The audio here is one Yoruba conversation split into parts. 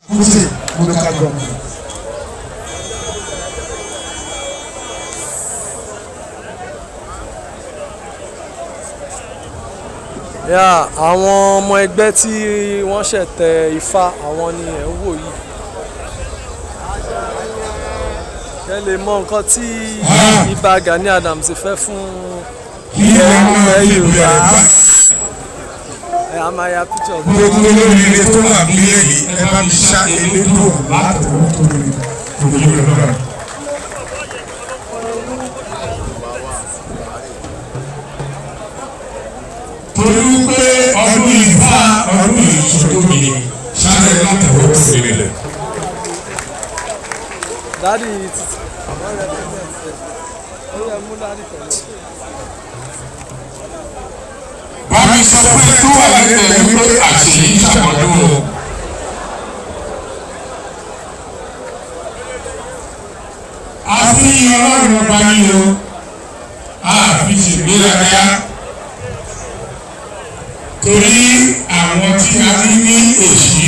Kuse local government. Àwọn ọmọ ẹgbẹ́ tí wọ́n ṣẹ̀ tẹ ifá àwọn ni ẹ̀ ń wò yìí. Kẹ́ lè mọ nǹkan tí Ìbà Gani Adams fẹ́ fún ilẹ̀ Yorùbá. A máa ya picture. Gbogbo olóríire tó wà nílẹ̀ yìí ẹ bá mi ṣá elédùn látọwọ́ tó lórí òbí lọ́dọ̀. Torí pé ọdún Ifá ọdún ìṣòro mi ṣáà látọwọ́ tó lórí. Dádì títí àwọn represent ó yẹ mú dádì pẹ̀lú. Bámi sọ pé tó wà lẹ́lẹ̀ wípé àṣeyí ṣàmọ́dún o. Àfihàn ọlọ́run ọba yín o, àfi ṣègbéraga. Torí àwọn tí a rí ní èṣí,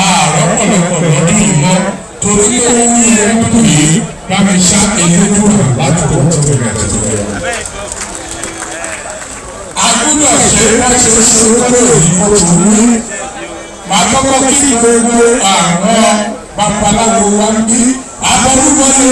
àrọ́pọ̀lọpọ̀ lọ́dún yìí mọ́. Torí pé ó ní ẹ̀dùn yìí, bámi ṣá elédùn láti kọ́ tó rẹ̀ tó rẹ̀. Agbọ́dọ̀ ṣe wọ́n ṣe sọ́kọ́ òyìnbó tó ní. Màá kọ́kọ́ kí gbogbo àwọn babaláwo wa ń bí abọ́dúnmọ́lé.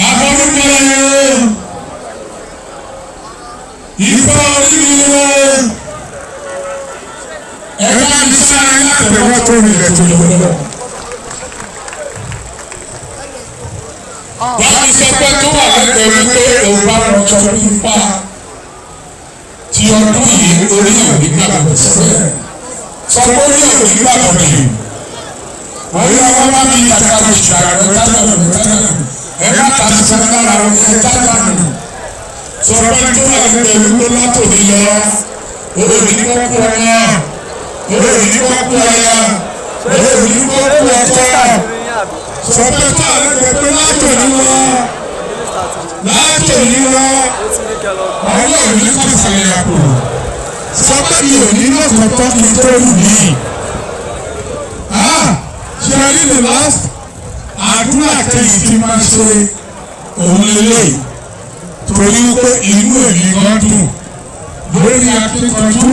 Abọ́dúnmọ́lé Ifá onílé ẹ̀ka mi sáré látẹ̀wọ́ tó nílẹ̀ tó lọ́wọ́. Wọ́n ti sọ pé tó wà lẹ́gbẹ̀ẹ́ pé òun bá wọn jọ nípa ti ọdún yìí orí òní gbàgbọ́ sílẹ̀. Sọ pé orí òní gbàgbọ́ jù. Orí ọwọ́ bá mi yàtọ̀ ìṣàrẹ̀ tánà ẹ̀ka tàbí sẹ́kọ̀ọ́ àwọn ẹ̀ka tánà. Sọ pé tó wà lẹ́gbẹ̀ẹ́ pé látòní lọ òní kọ́kọ́ ọ̀nà òní kọ́kọ́ ọ̀yà òní kọ́kọ́ ọ̀tọ̀. Sọ pé tó wà lẹ́gbẹ̀ẹ́ pé látòní lọ àwọn òní kọ́ sàlẹ̀ àpò. Sọ pé mi ò ní lọ́kọ̀ọ́tọ́ kí n tó rù mí. Ṣé rí the last àdúrà kẹ́yìn tí máa ṣe òun lélẹ̀ torí pé inú èmi gan dùn lórí akíkanjú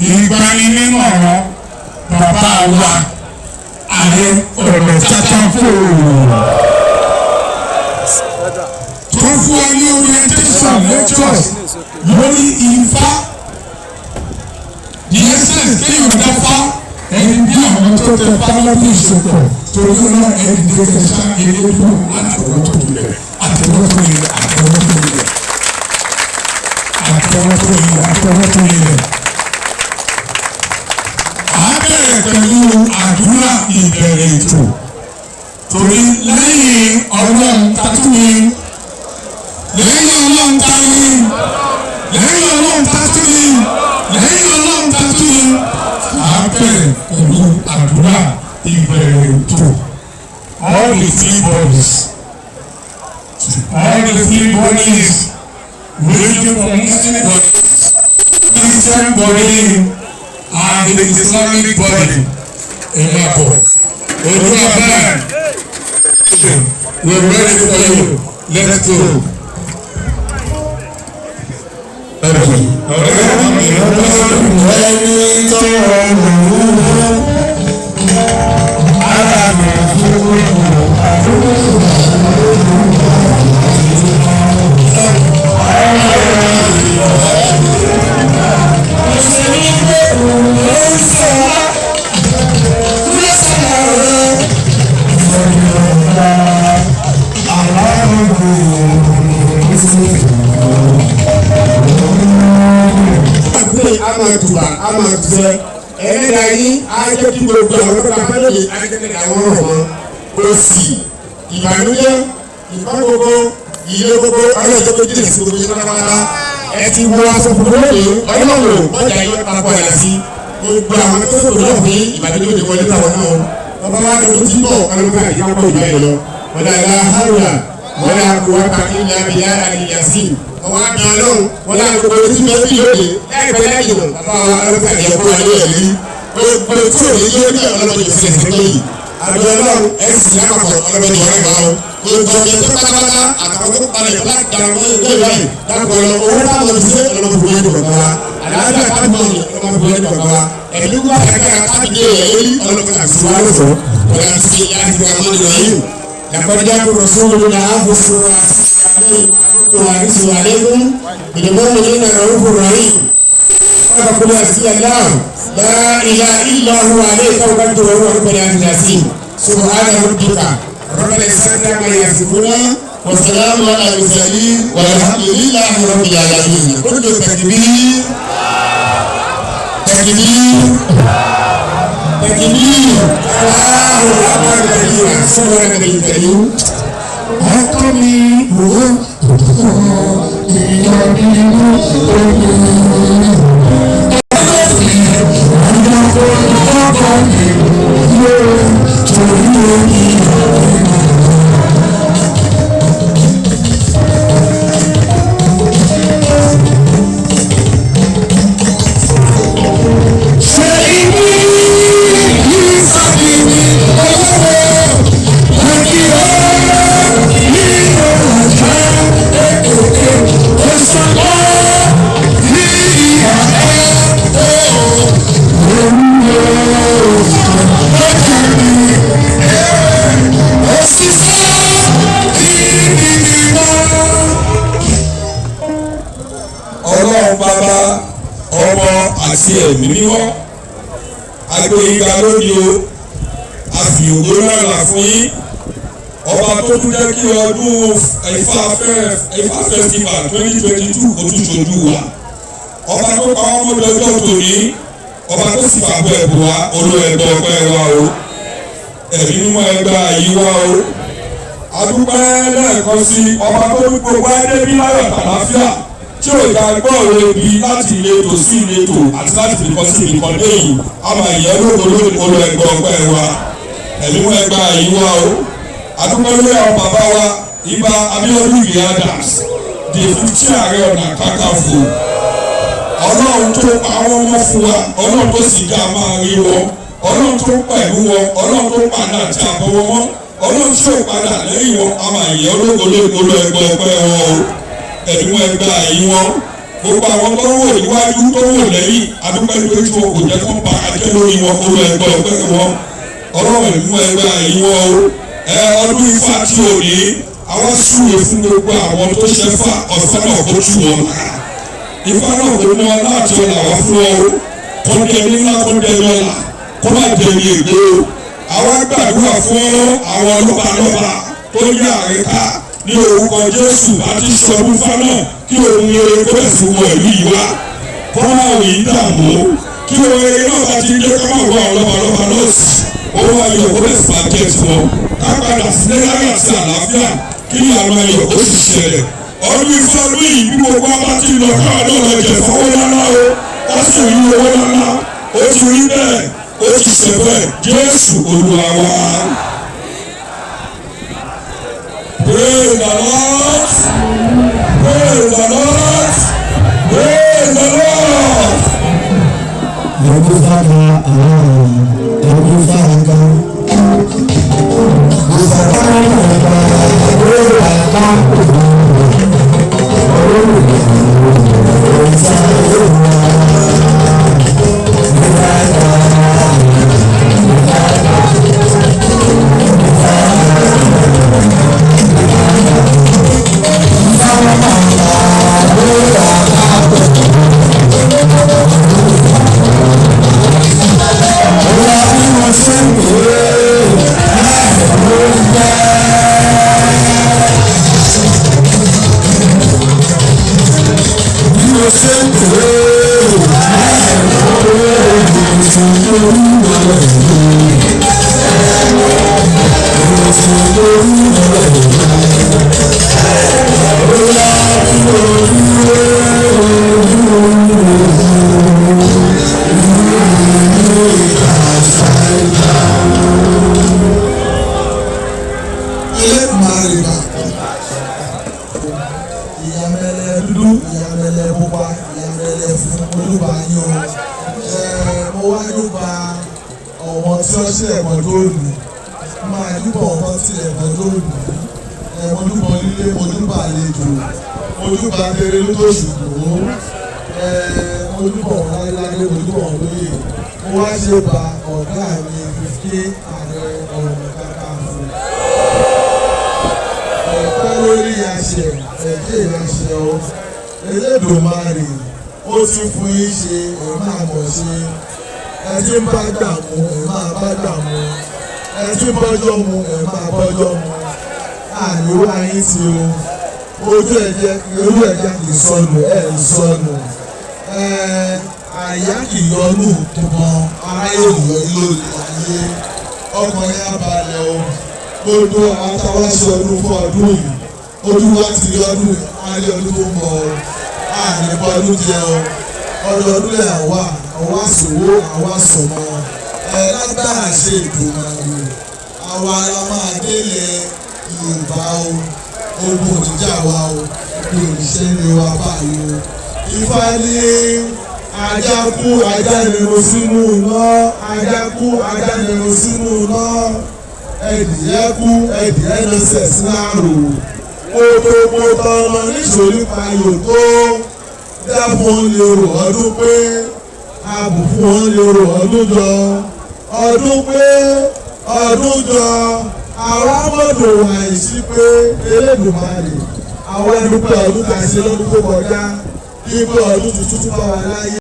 ìgbaninímọ̀ràn bàbá wa Ààrẹ Ọ̀nà Kakanfò tó fún ọ ní orientation lectures lórí Ifá the essence kéèyàn dáfá ẹni bí àwọn tó tẹ pálábí ìṣòkò torí náà ẹni tó tẹ sá elédùn àtọwọ́ tó lulẹ̀ àtọwọ́ tó lulẹ̀ àtọwọ́ tó lulẹ̀ àtọwọ́ tó lulẹ̀ àtọwọ́ tó lulẹ̀. A bẹ̀rẹ̀ pẹ̀lú àdúrà ìbẹ̀rẹ̀ ètò torí lẹ́yìn Ọlọ́run tátúni lẹ́yìn Ọlọ́run tání lẹ́yìn Ọlọ́run tátúni lẹ́yìn Ọlọ́run tátúni. A bẹ̀rẹ̀ pẹ̀lú àdúrà ìbẹ̀rẹ̀ ètò. All the three bodies ranging from Muslim body, Christian body, and the Islamic body. Emako, Odunaban, we're ready for you. Let's go. Amatufẹ ẹnìdá yín ajẹ́ kí gbogbo àwọn tó kàfẹ́ lè ajẹ́ kí àwọn ọ̀rọ̀ wọn kò sí ìbànújẹ́ ìfọ́gbogbo ilé gbogbo ọlọ́jọ́ tó jìnnà sí gbogbo yín pátápátá ẹ ti wọ aṣọ funfun lónìí ọlọ́run ọjà yín papọ̀ ẹ̀ sí gbogbo àwọn tó sọ̀rọ̀ náà fún ìbàdí lóde wọlé táwọn náà ọba wa lọ́dún tí bọ̀ ọlọ́gbà ìyàwó ìgbà yẹn lọ wọlé àlá hàrùlà wọlé àkùwàkà ilẹ̀ abilà àlìyàsí ọwọ́ àbí ọlọ́run wọlé àkùwàkà ilẹ̀ abilà láìpẹ́ lẹ́yìn náà bàbá wa ọlọ́gbà ìyàwó ayé ẹ̀ rí gbogbo tí ò ní yé ní ọlọ́gbà ìṣẹ̀lẹ̀ àjọ ọlọ́run ẹ̀sìn àpapọ̀ ọlọ́gbà ìwà gbogbo ọjọ́ tó pátápátá àtàwọn tó palẹ̀ láti darapọ̀ ẹgbẹ́ ìwáyé dákọ̀ lọ owó táwọn ti ṣe ọlọ́gbà ìwà ìdọ̀gba wa àlàáfíà tábìlì ọlọ́gbà ìwà ìdọ̀gba wa ẹ̀mí wà kẹ́kẹ́ tábìlì ẹ̀yẹ́lí ọlọ́gbà àti wà lọ́sọ̀ ọ̀la ti láti wà mọ́ ìlú yìí làkọ́jà kó lọ sóhun lónà àbùsùn àlẹ́kùn ìdìbọn mi nínú ẹ̀rọ òkúrò yìí وقل حسبي الله لا اله الا هو عليه توكلت وهو رب العرش العظيم سبحان ربك رب العزه عما يصفون وسلام على المرسلين والحمد لله رب العالمين كل تكبير تكبير تكبير الله اكبر كبيرا سبحان النبي الكريم حقني هو àti ẹ̀mí mímọ́ agbóyinka lónìí o a fi ògo náà là fún yín ọba tó tún jẹ́ kí ọdún Ifá festival 2022 kó tún ṣojú wa ọba tó pa ọmọ lọ́jọ́ tòní ọba tó sì fàbọ̀ ẹ̀bùn wa olú ẹ̀gbọ́n ọpẹ́ wa o ẹ̀mí mímọ́ ẹgbẹ́ àyí wa o adúpẹ́ lẹ́ẹ̀kan sí ọba tó ní gbogbo ẹ̀dẹ́bí láyọ̀ àlàáfíà tí ò dá gbọ́ òwe bí láti ìletò sí ìletò àti láti ìbìkan sí ìbìkan léyìí a máa yẹ lóko lórí olú ẹgbẹ́ ọpẹ́ wa ẹ̀mí mú ẹgbẹ́ àyí wa o adúpẹ́ lórí àwọn bàbá wa Ìbà Abíọ́dún Ìgè Adams di fìtí Ààrẹ Ọ̀nà Kakanfò ọlọ́run tó pa àwọn ọmọ fún wa ọlọ́run tó sì dá máa rí wọn ọlọ́run tó pẹ̀lú wọn ọlọ́run tó padà tí a bọ́ wọn ọlọ́run tí ò padà lẹ́yìn wọn a máa yẹ lóko lórí olú ẹgbẹ́ ọpẹ́ wọn o ẹ̀dùn ẹgbẹ́ àyí wọn gbogbo àwọn tó wò níwájú tó wò lẹ́yìn adúpẹ́ lórí tí wọn kò jẹ́ kó ba ajẹ́ lórí wọn olú ẹgbẹ́ ọpẹ́ wọn ọlọ́run ẹ̀dùn ẹgbẹ́ àyí wọn o ọdún Ifá tí ò ní àwọn súre fún gbogbo àwọn tó ṣe fá ọ̀fẹ́ náà kó tù wọn lára Ifá náà kò mú ọ láti ọ̀là wá fún ọ kó dé nílá kó dé lọ́la kó má dé ní ègbé o àwọn gbàdúrà fún àwọn lọ́balọ́ba tó yẹ àríká ní orúkọ Jésù àti sọdún fánà kí ohun eré kó ẹ̀sùn wọ̀ ìlú yìí wá kọ́má òyì dààmú kí ohun eré náà bá ti dé kọ́má òwò àwọn lọ́balọ́ba náà sí owó ayọ̀ kó bẹ̀sì bá jẹ́ tiwọn ká padà sílé láyé àti àlàáfíà kí àwọn ayọ̀ kó sì ṣẹlẹ̀ ọdún Ifá ọdún yìí bí gbogbo apá ti lọ káàdó lọ jẹ fọwọ́ lánà o ó sì rí owó lánà ó ti rí bẹ́ẹ̀ ó ti ṣe bẹ́ẹ̀ Jésù Olúwa wa. Praise the Lord. Praise the Lord. Praise the Lord. Every father, every father, dúdú ìyàmẹ̀lẹ̀ pupa ìyàmẹ̀lẹ̀ fún olúba yín o. Mo wá dúpà ọ̀wọ́n tí wọ́n ṣílẹ̀ mọ́ lónìí máa dúpọ̀ ọ̀wọ́n tí ilẹ̀ mọ́ lónìí. Mo dúpọ̀ nílé mo dúpọ̀ àlejò mo dúpọ̀ abẹ́rẹ́ lóṣùgbò mo dúpọ̀ láéláé mo dúpọ̀ lóye. Mo wá ṣe bá ọ̀gá mi fífi Ààrẹ Ọ̀nà Kakanfo. Ẹ̀pẹ́ lórí àṣẹ ẹ̀jẹ̀ ìránṣẹ́ o. Elédùmarè ó ti fún yín ṣe ẹ̀ máa mọ̀ ṣe. Ẹ ti ń bá gbà mú ẹ̀ máa bá gbà mú. Ẹ ti ń bọ́jọ́ mu ẹ̀ máa bọ́jọ́ mu. Àníwá yín ti o. Ojú ẹ̀jẹ̀ kì í sọnù ẹ̀ ń sọnù. Àyà kì í yọnù tùmọ̀ aráyé ìyọ́ lórí ayé. Ọkàn yẹn balẹ̀ o. Gbogbo àwọn táwa ṣe ọdún fún ọdún yìí. Ojú wa ti rí ọdún yìí. Ayé ọdún tó ń bọ̀ o. Àníbọ̀ ọdún jẹ o. Ọdọọdún lẹ̀ àwa sòwò àwa sọ̀mọ́. Lágbára ṣe ìdùnnú àyè. Àwa la máa délé Yorùbá o. Ogun òníjà wa o. Ibi òníṣẹ́ ni wa báyìí o. Ifá ní ajá kú ajá nínú sínú iná. Ajá kú ajá nínú sínú iná. Ẹdìyẹ kú ẹdìyẹ lọ́sẹ̀ sí àrò. Gbogbo tọmọ níṣòrí payò tó. Dábùn lè rò ọdún pé. Àbùkún wọn lè rò ọdún jọ. Ọdún pé ọdún jọ. Àwa mọ̀dọ̀ wàyí sí pé Elédùmarè. Àwọn ẹnu pé ọdún kà ṣe lọ́dún tó kọjá. Ibi ọdún tuntun bá wa láyé.